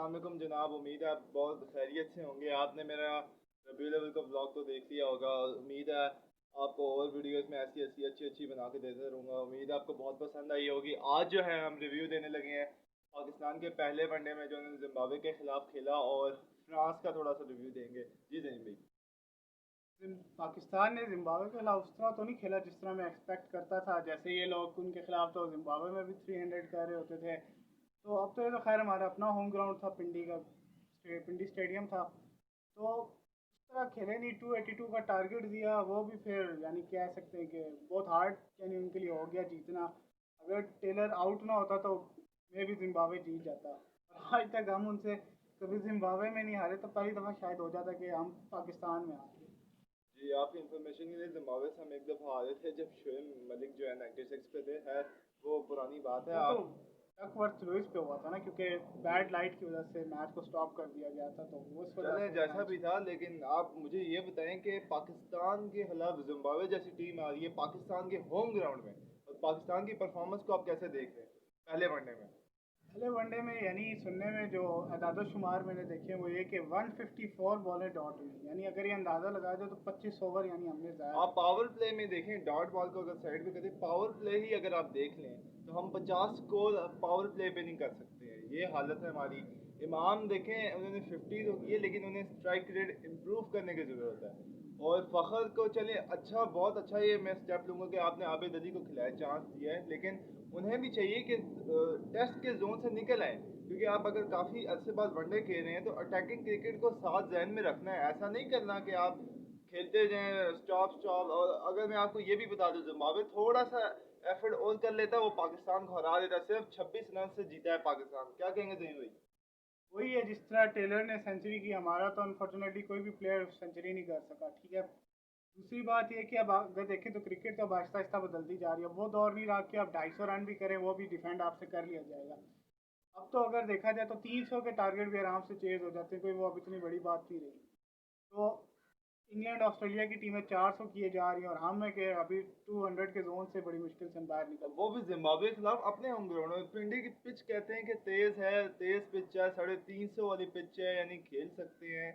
अस्सलाम वालेकुम जनाब। उम्मीद है आप बहुत खैरियत से होंगे। आपने मेरा रबीउल अव्वल का व्लॉग तो देख लिया होगा। उम्मीद है आपको और वीडियोस में ऐसी ऐसी अच्छी अच्छी बना के देता रहूँगा। उम्मीद है आपको बहुत पसंद आई होगी। आज जो है हम रिव्यू देने लगे हैं पाकिस्तान के पहले वनडे में जो उन्होंने जिम्बाब्वे के खिलाफ खेला, और फ्रांस का थोड़ा सा रिव्यू देंगे। जी जहीन भाई। पाकिस्तान ने जिम्बाब्वे के खिलाफ उस तरह तो नहीं खेला जिस तरह मैं एक्सपेक्ट करता था। जैसे ये लोग उनके खिलाफ तो जिम्बाब्वे में भी 300 कर रहे होते थे। तो अब तो ये तो खैर हमारा अपना होम ग्राउंड था, पिंडी का पिंडी स्टेडियम था। तो उस तरह खेले नहीं, 282 का टारगेट दिया, वो भी फिर यानी कह सकते हैं कि बहुत हार्ड यानी उनके लिए हो गया जीतना। अगर टेलर आउट ना होता तो मे भी जिम्बाब्वे जीत जाता। और आज तक हम उनसे कभी जिम्बाब्वे में नहीं हारे, तो पहली दफ़ा शायद हो जाता कि हम पाकिस्तान में आ गए। जी, आपकी इन्फॉर्मेशन के लिए जिम्बाब्वे से हम एक दफ़ा हारे थे जब शोएब मलिक जो है 96 पे थे। है वो पुरानी बात है। वो तो आप डकवर्थ लुइस पे हुआ था ना, क्योंकि बैड लाइट की वजह से मैच को स्टॉप कर दिया गया था, तो उस वजह चलें से वो जैसा मैच। भी था, लेकिन आप मुझे ये बताएं कि पाकिस्तान के खिलाफ जिम्बाब्वे जैसी टीम आ रही है पाकिस्तान के होम ग्राउंड में, और पाकिस्तान की परफॉर्मेंस को आप कैसे देख रहे हैं पहले वनडे में? पहले वनडे में यानी सुनने में जो अदाद शुमार मैंने देखे वो ये कि 154 बॉलें डॉट हुई, यानी अगर ये अंदाज़ा लगा दो तो 25 ओवर यानी हमने ज़ाया आप कर दिए। पावर प्ले में देखें, डॉट बॉल को अगर साइड पे करें, पावर प्ले ही अगर आप देख लें तो हम 50 स्कोर पावर प्ले पे नहीं कर सकते हैं। ये हालत है हमारी। इमाम देखें, उन्होंने 50 तो किए, लेकिन उन्हें स्ट्राइक रेट इम्प्रूव करने की ज़रूरत है। और फ़खर को चले अच्छा, बहुत अच्छा ये मैं स्टेप लूँगा कि आपने आबिद अली को खिलाया, चांस दिया है, लेकिन उन्हें भी चाहिए कि टेस्ट के जोन से निकल आए। क्योंकि आप अगर काफ़ी अरसे बाद वनडे खेल रहे हैं तो अटैकिंग क्रिकेट को साथ जहन में रखना है। ऐसा नहीं करना कि आप खेलते जाएं स्टॉप स्टॉप। और अगर मैं आपको ये भी बता दूं, जिम्बाब्वे थोड़ा सा एफर्ट और कर लेता, वो पाकिस्तान को हरा देता। सिर्फ 26 रन से जीता है पाकिस्तान। क्या कहेंगे जहीन भाई? वही है, जिस तरह टेलर ने सेंचुरी की, हमारा तो अनफॉर्चुनेटली कोई भी प्लेयर सेंचुरी नहीं कर सका, ठीक है। दूसरी बात यह कि अब अगर देखें तो क्रिकेट तो अब आहिस्ता आहिस्ता बदलती जा रही है। वो दौर नहीं रहा कि आप 250 रन भी करें वो भी डिफेंड आपसे कर लिया जाएगा। अब तो अगर देखा जाए तो 300 के टारगेट भी आराम से चेज हो जाते हैं, कोई वो अब इतनी बड़ी बात नहीं रही। तो इंग्लैंड ऑस्ट्रेलिया की टीमें 400 किए जा रही हैं, और हम है कि अभी 200 के जोन से बड़ी मुश्किल से हम बाहर निकल वो पाए। भी जिम्बाब्वे के खिलाफ अपने होम ग्राउंड में। पिंडी की पिच कहते हैं कि तेज है, तेज पिच है, 350 वाली पिच है, यानी खेल सकते हैं।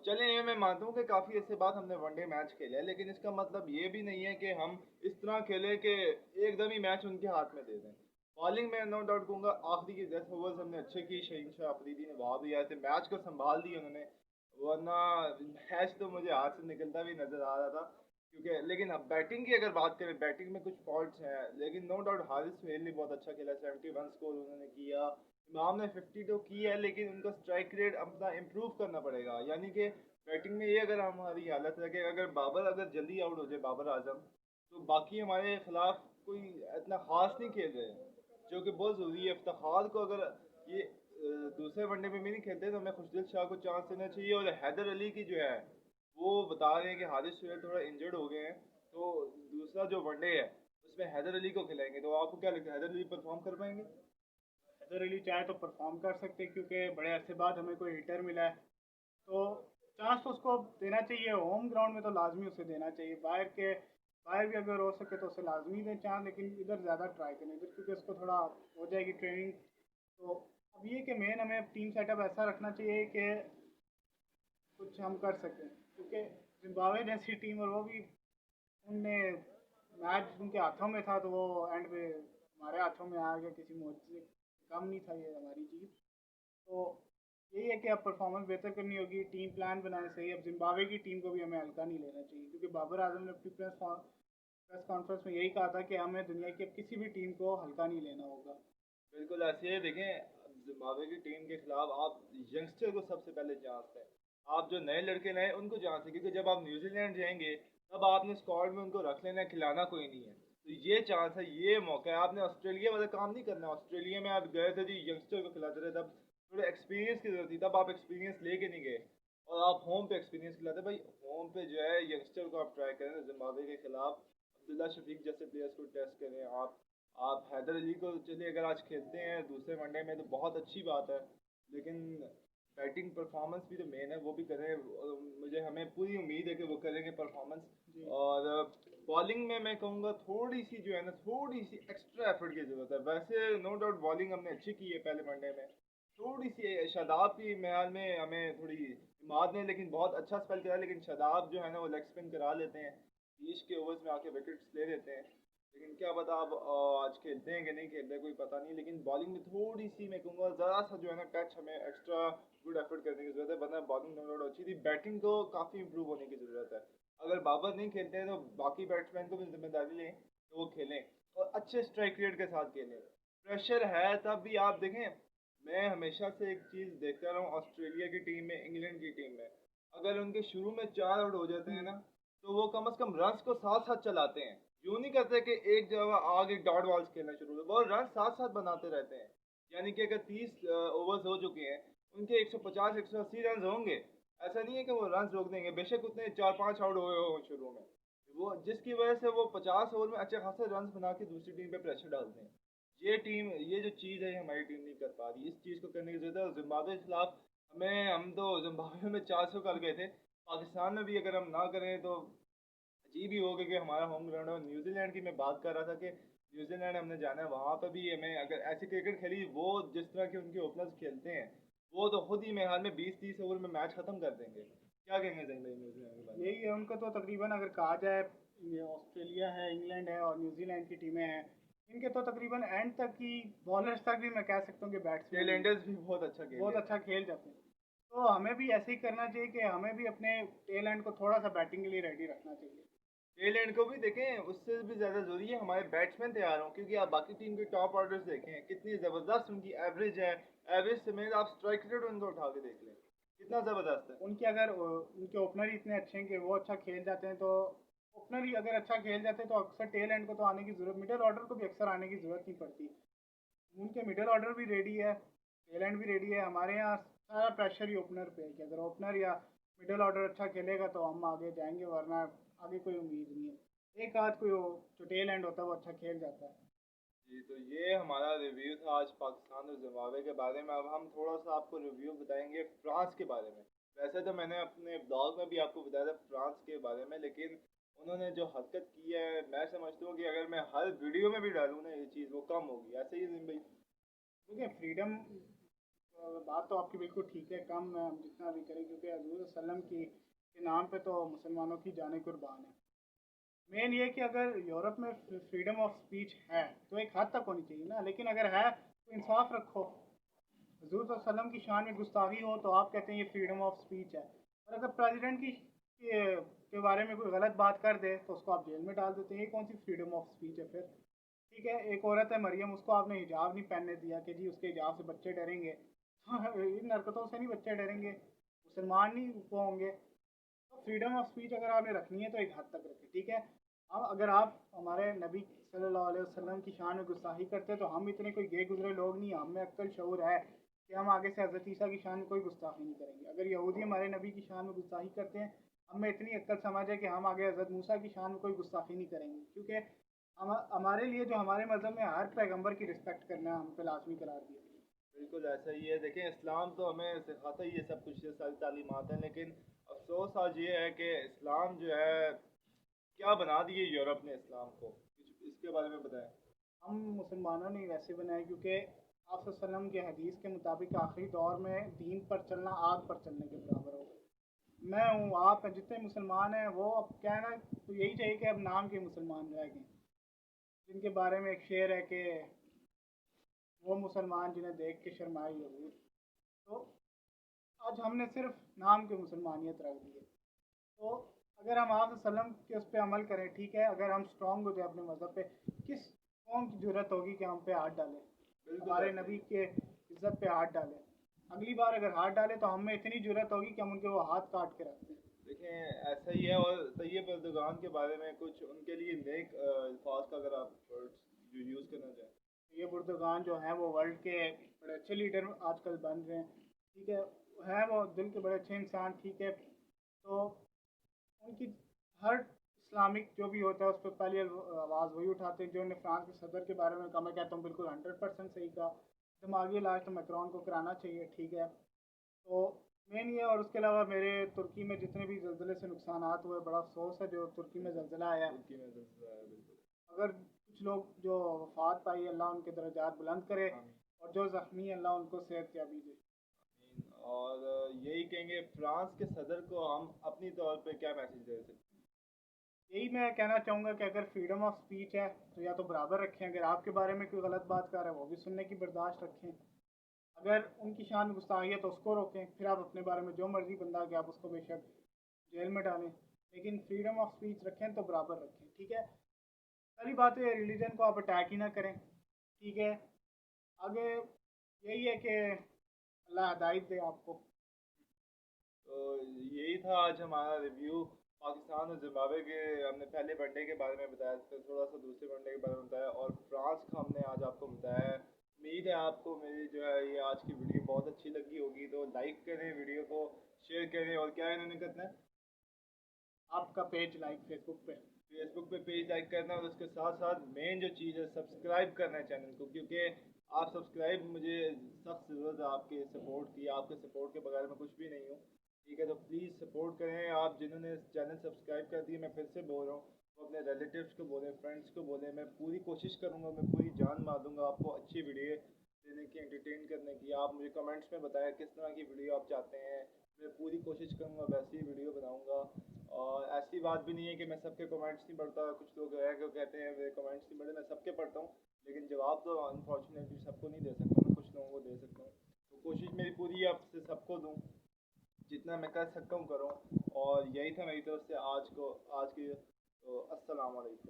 चलें, ये मैं मानता हूँ कि काफ़ी ऐसे बाद हमने वनडे मैच खेला है, लेकिन इसका मतलब ये भी नहीं है कि हम इस तरह खेलें कि एकदम ही मैच उनके हाथ में दे दें। बॉलिंग में नो डाउट कहूँगा आखिरी के 10 ओवर्स हमने अच्छे की। शहीन शाह अफरीदी ने वहाँ भी आए थे, मैच को संभाल दिया उन्होंने। वरना मैच तो मुझे हाथ से निकलता भी नजर आ रहा था। क्योंकि लेकिन अब बैटिंग की अगर बात करें, बैटिंग में कुछ फॉल्ट्स हैं, लेकिन नो डाउट हारिस सुहेल ने बहुत अच्छा खेला। 71 स्कोर उन्होंने किया। इमाम ने 52 की है, लेकिन उनका स्ट्राइक रेट अपना इम्प्रूव करना पड़ेगा। यानी कि बैटिंग में ये अगर हमारी हालत है कि अगर बाबर अगर जल्दी आउट हो जाए, बाबर आजम, तो बाकी हमारे खिलाफ कोई इतना खास नहीं खेल रहे हैं, जो कि बहुत ज़रूरी है। इफ्तिखार को अगर ये दूसरे वनडे में भी नहीं खेलते तो हमें खुशदिल शाह को चांस देना चाहिए। और हैदर अली की जो है, वो बता रहे हैं कि हारिस सुहेल थोड़ा इंजर्ड हो गए हैं, तो दूसरा जो वनडे है उसमें हैदर अली को खिलाएंगे। तो आपको क्या लगता है, हैदर अली परफॉर्म कर पाएंगे? हैदर अली चाहे तो परफॉर्म कर सकते हैं, क्योंकि बड़े अरसे बाद हमें कोई हिटर मिला है। तो चांस तो उसको देना चाहिए, होम ग्राउंड में तो लाजमी उसे देना चाहिए। बाहर भी अगर हो सके तो उसे लाजमी दें चांस, लेकिन इधर ज़्यादा ट्राई करें इधर, क्योंकि उसको थोड़ा हो जाएगी ट्रेनिंग। तो अब ये कि मेन हमें टीम सेटअप ऐसा रखना चाहिए कि कुछ हम कर सकें, क्योंकि जिम्बाब्वे जैसी टीम, और वो भी उनने मैच उनके हाथों में था, तो वो एंड पे हमारे हाथों में आ गया। किसी मोर्चे से कम नहीं था ये हमारी जीत। तो यही है कि अब परफॉर्मेंस बेहतर करनी होगी, टीम प्लान बनाए सही। अब जिम्बाब्वे की टीम को भी हमें हल्का नहीं लेना चाहिए, क्योंकि बाबर आजम ने अपनी प्रेस कॉन्फ्रेंस में यही कहा था कि हमें दुनिया की अब किसी भी टीम को हल्का नहीं लेना होगा। बिल्कुल ऐसे ही देखें, जिम्बाब्वे की टीम के खिलाफ आप यंगस्टर को सबसे पहले चांस दें। आप जो नए लड़के लाए उनको चांस दें, क्योंकि जब आप न्यूजीलैंड जाएंगे तब आपने स्क्वाड में उनको रख लेना है, खिलाना कोई नहीं है। तो ये चांस है, ये मौका है। आपने ऑस्ट्रेलिया वाला काम नहीं करना। ऑस्ट्रेलिया में आप गए थे जी, यंगस्टर को खिलाते थे, तब थोड़ा एक्सपीरियंस की जरूरत थी, तब आप एक्सपीरियंस लेके नहीं गए। और आप होम पे एक्सपीरियंस खिलाते भाई। होम पे जो है यंगस्टर को आप ट्राई करें जिम्बाब्वे के खिलाफ। अब्दुल्ला शफीक जैसे प्लेयर्स को टेस्ट करें आप हैदर अली को चलिए अगर आज खेलते हैं दूसरे वनडे में तो बहुत अच्छी बात है, लेकिन बैटिंग परफॉर्मेंस भी तो मेन है, वो भी करें। और मुझे हमें पूरी उम्मीद है कि वो करेंगे परफॉर्मेंस। जी। और बॉलिंग में मैं कहूँगा थोड़ी सी जो है ना, थोड़ी सी एक्स्ट्रा एफर्ट की ज़रूरत है। वैसे नो डाउट बॉलिंग हमने अच्छी की है पहले वनडे में, थोड़ी सी शादाब की ख्याल में हमें थोड़ी इमाद ने लेकिन बहुत अच्छा स्पेल करा, लेकिन शादाब जो है ना वो लेग स्पिन करा लेते हैं, 20 के ओवर्स में आके विकेट्स ले लेते हैं। लेकिन क्या पता अब आज खेलते हैं कि नहीं खेलते कोई पता नहीं, लेकिन बॉलिंग में थोड़ी सी मैं कहूँगा ज़रा सा जो है ना टच हमें एक्स्ट्रा गुड एफर्ट करने की ज़रूरत है, वरना बॉलिंग डाउनलोड अच्छी थी, बैटिंग को काफ़ी इंप्रूव होने की ज़रूरत है। अगर बाबर नहीं खेलते हैं तो बाकी बैट्समैन को भी जिम्मेदारी लें तो वो खेलें और अच्छे स्ट्राइक रेट के साथ खेलें। प्रेशर है तब भी आप देखें, मैं हमेशा से एक चीज़ देखता रहा हूँ ऑस्ट्रेलिया की टीम में, इंग्लैंड की टीम में, अगर उनके शुरू में 4 आउट हो जाते हैं ना, तो वो कम से कम रन्स को साथ साथ चलाते हैं। यूँ नहीं करते कि एक जगह आगे डॉट बॉल्स खेलना शुरू कर, वो रन साथ साथ बनाते रहते हैं। यानी कि अगर 30 ओवर्स हो चुके हैं, उनके 150 180 रन होंगे, ऐसा नहीं है कि वो रन रोक देंगे, बेशक उतने 4-5 आउट हुए हो शुरू में, वो जिसकी वजह से वो 50 ओवर में अच्छे खासे रन बना के दूसरी टीम पे प्रेशर डालते हैं। ये टीम, ये जो चीज़ है हमारी टीम नहीं कर पा रही, इस चीज़ को करने की ज़रूरत है। और जिम्बाब्वे के खिलाफ हम तो जिम्बाब्वे में 400 कर गए थे, पाकिस्तान में भी अगर हम ना करें तो अजीब ही होगा कि हमारा होम ग्राउंड है। और न्यूजीलैंड की मैं बात कर रहा था कि न्यूजीलैंड हमने जाना है, वहाँ पर भी हमें अगर ऐसी क्रिकेट खेली, वो जिस तरह के उनके ओपनर्स खेलते हैं, वो तो खुद ही मेरे हाल में 20-30 ओवर में मैच खत्म कर देंगे। क्या कहेंगे जहीन भाई न्यूजीलैंड के बारे में? यही है उनका तो तकरीबन, अगर कहा जाए ये ऑस्ट्रेलिया है, इंग्लैंड है और न्यूजीलैंड की टीमें हैं, इनके तो तकरीबन एंड तक की बॉलर्स तक भी मैं कह सकता हूँ कि बैट्समैन टेलेंडर्स भी बहुत अच्छा खेल बहुत लेते अच्छा हैं। खेल जाते हैं। तो हमें भी ऐसे ही करना चाहिए कि हमें भी अपने टेल एंड को थोड़ा सा बैटिंग के लिए रेडी रखना चाहिए। टेल एंड को भी देखें, उससे भी ज़्यादा ज़रूरी है हमारे बैट्समैन तैयार हों, क्योंकि आप बाकी टीम के टॉप ऑर्डर्स देखें कितनी ज़बरदस्त उनकी एवरेज है। एवरेज समेत आप स्ट्राइक रेट उनका उठा के देख लें, कितना ज़बरदस्त है। उनके अगर उनके ओपनर ही इतने अच्छे हैं कि वो अच्छा खेल जाते हैं, तो ओपनर ही अगर अच्छा खेल जाते हैं तो अक्सर टेल एंड को तो आने की ज़रूरत, मिडिल ऑर्डर को भी अक्सर आने की ज़रूरत नहीं पड़ती। उनके मिडिल ऑर्डर भी रेडी है, टेल एंड भी रेडी है। हमारे यहाँ सारा प्रेशर ही ओपनर पे है कि अगर ओपनर या मिडिल ऑर्डर अच्छा खेलेगा तो हम आगे जाएंगे, वरना आगे कोई उम्मीद नहीं है। एक आध कोई जो टेल एंड होता है वो अच्छा खेल जाता है। जी, तो ये हमारा रिव्यू था आज पाकिस्तान और जिम्बाब्वे के बारे में। अब हम थोड़ा सा आपको रिव्यू बताएंगे फ्रांस के बारे में। वैसे तो मैंने अपने ब्लॉग में भी आपको बताया था फ्रांस के बारे में, लेकिन उन्होंने जो हरकत की है, मैं समझता हूँ कि अगर मैं हर वीडियो में भी डालूँ ना ये चीज़, वो कम होगी। ऐसे ही जिम भाई? देखिए फ्रीडम, बात तो आपकी बिल्कुल ठीक है, कम हम जितना भी करें, क्योंकि हजूर सल्लम की के नाम पे तो मुसलमानों की जानें कुर्बान है। मेन ये कि अगर यूरोप में फ्रीडम ऑफ स्पीच है तो एक हद तक होनी चाहिए ना, लेकिन अगर है तो इंसाफ रखो। हजूर सल्लम की शान में गुस्ताखी हो तो आप कहते हैं ये फ्रीडम ऑफ स्पीच है, और अगर प्रेसिडेंट के बारे में कोई गलत बात कर दे तो उसको आप जेल में डाल देते हैं। ये कौन सी फ्रीडम ऑफ स्पीच है फिर? ठीक है, एक औरत है मरियम, उसको आपने हिजाब नहीं पहनने दिया कि जी उसके हिजाब से बच्चे डरेंगे। इन हरकतों से नहीं बच्चे डरेंगे, मुसलमान नहीं वो होंगे। तो फ्रीडम ऑफ स्पीच अगर आपने रखनी है तो एक हद तक रखें, ठीक है। अब अगर आप हमारे नबी सल्लल्लाहु अलैहि वसल्लम की शान में गुस्ताखी करते हैं तो हम इतने कोई गे गुजरे लोग नहीं, हम में अक्ल शऊर है कि हम आगे से हज़रत ईसा की शान में कोई गुस्ताखी नहीं करेंगे। अगर यहूदी हमारे नबी की शान में गुस्ताखी करते हैं, हम में इतनी अक्ल समझ है कि हम आगे हज़रत मूसा की शान में कोई गुस्ताखी नहीं करेंगे, क्योंकि हमारे लिए जो हमारे मज़हब में हर पैगंबर की रिस्पेक्ट करना हम पे लाजमी करार दिया। बिल्कुल ऐसा ही है। देखें, इस्लाम तो हमें सिखाता ही है सब कुछ, ये सारी तालीमात हैं, लेकिन अफसोस आज ये है कि इस्लाम जो है, क्या बना दिए यूरोप ने इस्लाम को, इसके बारे में बताएं। हम मुसलमानों ने वैसे बनाए क्योंकि आप वसल्लम के हदीस के मुताबिक आखिरी दौर में दीन पर चलना आग पर चलने के बराबर होगा। मैं हूँ, आप हैं, जितने मुसलमान हैं वो अब क्या है ना, तो यही चाहिए कि अब नाम के मुसलमान रह गए, जिनके बारे में एक शेर है कि वो मुसलमान जिन्हें देख के शर्माए यहूद। तो आज हमने सिर्फ नाम के मुसलमानियत रख दी है। तो अगर हम आप वसल्लम के उस पर अमल करें, ठीक है, अगर हम स्ट्रांग हो जाए अपने मज़हब पे, किस कौम की जरूरत होगी कि हम पे हाथ डालें, बिल्कुल हमारे ऐसा ही नबी है। के इज्जत पे हाथ डालें। अगली बार अगर हाथ डालें तो हमें इतनी जरूरत होगी कि हम उनके वो हाथ काट के रख दें। देखें, ऐसा ही है। और तैयब अर्दोगान के बारे में कुछ उनके लिए नेक अल्फाज का अगर आप वर्ड्स जो यूज़ करना चाहें। ये बुर्दगान जो हैं वो वर्ल्ड के बड़े अच्छे लीडर आजकल बन रहे हैं, ठीक है वो दिल के बड़े अच्छे इंसान, ठीक है। तो उनकी हर इस्लामिक जो भी होता है उस पर पहली आवाज़ वही उठाते हैं। जो उन्हें फ्रांस के सदर के बारे में कहा, मैं कहता हूँ बिल्कुल 100% सही कहा। दिमागी इलाज तो मैक्रोन को कराना चाहिए, ठीक है। तो मेन ये, और उसके अलावा मेरे तुर्की में जितने भी जल्जले से नुकसान हुए, बड़ा अफसोस है जो तुर्की में जल्जला आया। तुर्की में जल्सला है, बिल्कुल। अगर कुछ लोग जो वफात पाई, अल्लाह उनके दर्जात बुलंद करे। आमीन। और जो ज़ख्मी हैं अल्लाह उनको सेहतयाबी दे। और यही कहेंगे फ्रांस के सदर को हम अपनी तौर पे क्या मैसेज दे सकते हैं? यही मैं कहना चाहूँगा कि अगर फ्रीडम ऑफ स्पीच है तो या तो बराबर रखें, अगर आपके बारे में कोई गलत बात कर रहा है वो भी सुनने की बर्दाश्त रखें, अगर उनकी शान में गुस्ताखी है तो उसको रोकें, फिर आप अपने बारे में जो मर्जी बंदा कि आप उसको बेशक जेल में डालें, लेकिन फ्रीडम ऑफ स्पीच रखें तो बराबर रखें, ठीक है। पहली बात तो ये रिलीजन को आप अटैक ही ना करें, ठीक है। आगे यही है कि अल्लाह हदायत दे आपको। तो यही था आज हमारा रिव्यू पाकिस्तान और जिम्बाब्वे के। हमने पहले वनडे के बारे में बताया, फिर थोड़ा सा दूसरे वनडे के बारे में बताया और फ्रांस का हमने आज आपको बताया है। उम्मीद है आपको मेरी जो है ये आज की वीडियो बहुत अच्छी लगी होगी, तो लाइक करें वीडियो को, शेयर करें और क्या इन्होंने करना है, आपका पेज लाइक फेसबुक पे। फेसबुक पे पेज लाइक करना है और उसके साथ साथ मेन जो चीज़ है सब्सक्राइब करना है चैनल को, क्योंकि आप सब्सक्राइब मुझे सख्त ज़रूरत है आपके सपोर्ट की। आपके सपोर्ट के बगैर मैं कुछ भी नहीं हूँ, ठीक है। तो प्लीज़ सपोर्ट करें। आप जिन्होंने चैनल सब्सक्राइब कर दिए, मैं फिर से बोल रहा हूँ, वो अपने रिलेटिव्स को बोलें, फ्रेंड्स को बोलें। मैं पूरी कोशिश करूँगा, मैं पूरी जान मार दूँगा आपको अच्छी वीडियो देने की, एंटरटेन करने की। आप मुझे कमेंट्स में बताएं किस तरह की वीडियो आप चाहते हैं, मैं पूरी कोशिश करूँगा वैसी ही वीडियो बनाऊँगा। और ऐसी बात भी नहीं है कि मैं सबके कमेंट्स नहीं पढ़ता। कुछ लोग हैं जो कहते हैं वे कमेंट्स नहीं पढ़े, मैं सबके पढ़ता हूँ, लेकिन जवाब तो अनफॉर्चुनेटली सबको नहीं दे सकता, मैं कुछ लोगों को दे सकता हूँ। तो कोशिश मेरी पूरी है आपसे सबको दूँ, जितना मैं कर सकता हूँ करूँ। और यही था मेरी तरफ से आज की। तो अस्सलाम वालेकुम।